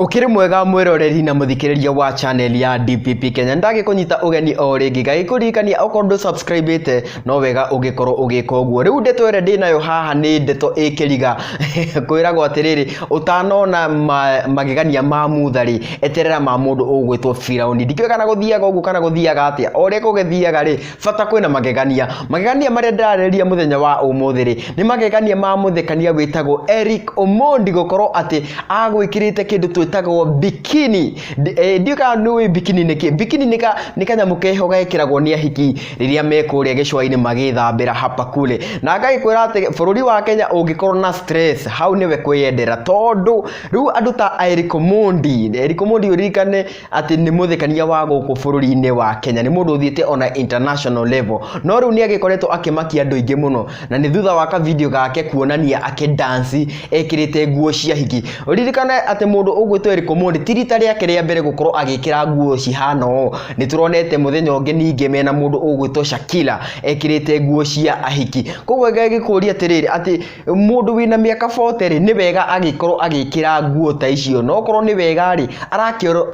Ukiri mwega mwiroreri na muthikiriria wa channel ya DPP Kenya ndage kunyita ugeni o ringi gagikurikania okorwo subscribe no wega ugikorwo ugika uguo riu ndeto ire ndinayo haha ni ndeto ikiriga kwiragwo atiriri utanona magegania ma muthari eterera ma mundu ugwitwo Firauni ndikwe kana guthiaga uguo kana guthiaga atia ore kugithiaga ri fata kwina magegania maria ndarareria muthenya wa umuthi ri ni magegania ma muthekania witagwo Eric Omondi gukorwo ati agwikirite kindu twitagwo bikini ndika nui bikini ni kanyamu keho gekiragwo ni ahiki riria mekuria gicwaini magithambira hapa kule na ngagikwira ati bururi wa Kenya ungikorwo na stress hau niwe kwiyendera tondu riu andu ta Eric Omondi urikane ati ni muthekania wa guku bururi-ini wa Kenya ni mundu uthiite ona international level no riu ni agikoretwo akimakia andu ingi muno na ni thutha wa ka video gake kuonania akidance ekirite nguo cia hiki uririkane ati mundu ugwitwo Eric Omondi tirita riake ria mbere gukorwo agikira nguo cihana ni turonete muthenya ungi ninge mena mundu ugwitwo Shakila ekirite nguo cia ahiki kogwo ngagikuria tiriri ati mundu wina miaka 40 ni wega agikorwo agikira nguo ta icio no korwo ni wega ri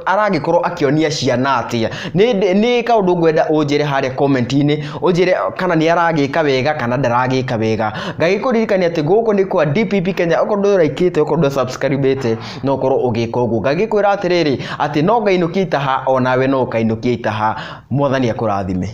aragikorwo akionia ciana atia ni kaundu ngwenda unjire hare comment-ini unjire kana ni aragika wega kana ndaragika wega ngagikuririkania ati guku ni kwa DPP Kenya okorwo nduraikite okorwo subscribe no korwo ugika uguo ngagikwira atiriri ati no ngainukia itaha onawe no ukainukia itaha mwathani akurathime.